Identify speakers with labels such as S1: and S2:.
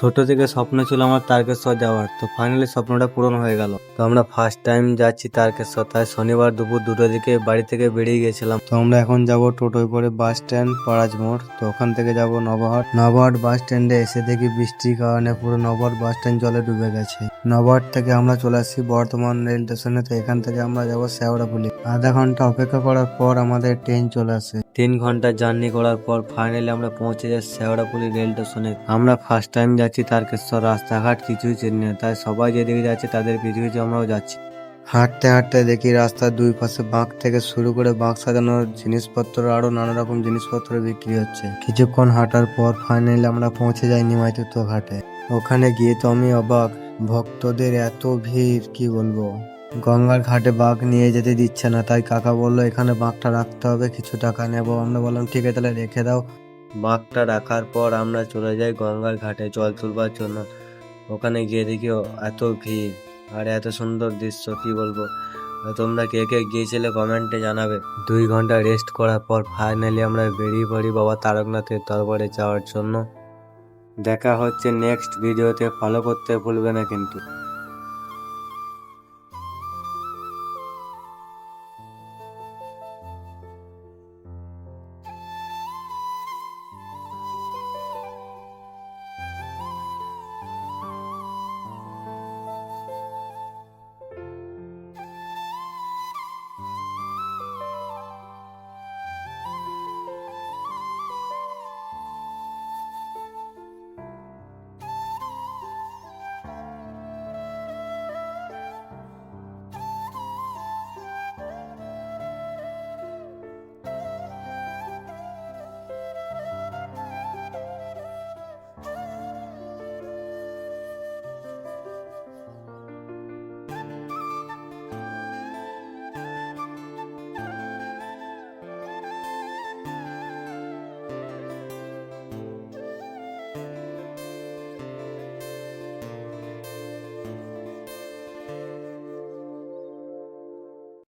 S1: ছোট থেকে স্বপ্ন ছিল আমার তারকেশ্বর যাওয়ার, তো ফাইনালি স্বপ্নটা পূরণ হয়ে গেল। তো আমরা ফার্স্ট টাইম যাচ্ছি তারকেশ্বর, তাই শনিবার দুপুর 2টোর দিকে বাড়ি থেকে বেরিয়ে গেছিলাম। তো আমরা এখন যাব টোটোয় করে বাস স্ট্যান্ড পাড়াজ মোড়। তো ওখান থেকে যাব নবাহাট। নবাহাট বাস স্ট্যান্ডে এসে দেখি বৃষ্টির কারণে পুরো নবাহাট বাস স্ট্যান্ড জলে ডুবে গেছে। নবাহাট থেকে আমরা চলে আসছি বর্ধমান রেল স্টেশনে। তো এখান থেকে আমরা যাব শেওড়াফুলি। আধা ঘন্টা অপেক্ষা করার পর আমাদের ট্রেন চলে আসে। 3 ঘন্টা জার্নি করার পর ফাইনালি আমরা পৌঁছে যাই শেওড়াফুলি রেল স্টেশনে। আমরা ফার্স্ট টাইম যাচ্ছি তারকেশ্বর, রাস্তাঘাট কিছুই চিনি না, তাই সবাই যেদিকে যাচ্ছে তাদের পিছু পিছু আমরাও যাচ্ছি। হাঁটতে হাঁটতে দেখি রাস্তার দুই পাশে বাঁক থেকে শুরু করে বাঁক সাজানোর জিনিসপত্র আরো নানা রকম জিনিসপত্র বিক্রি হচ্ছে। কিছুক্ষণ হাঁটার পর ফাইনালি আমরা পৌঁছে যাই নিমাইতুতো ঘাটে। ওখানে গিয়ে তো আমি অবাক, ভক্তদের এত ভিড় কি বলবো। গঙ্গার ঘাটে বাঁক নিয়ে যেতে দিচ্ছে না, তাই কাকা বললো এখানে বাঁকটা রাখতে হবে, কিছু টাকা নেবো। আমরা বললাম ঠিক আছে তাহলে রেখে দাও। বাঁকটা রাখার পর আমরা চলে যাই গঙ্গার ঘাটে জল তুলবার জন্য। ওখানে গিয়ে দেখি এত ভিড় আর এত সুন্দর দৃশ্য কি বলবো। তোমরা কে কে গিয়েছিলে কমেন্টে জানাবে। 2 ঘন্টা রেস্ট করার পর ফাইনালি আমরা বেরিয়ে পড়ি বাবা তারকনাথের দরবারে যাওয়ার জন্য। দেখা হচ্ছে নেক্সট ভিডিওতে, ফলো করতে ভুলবে না কিন্তু।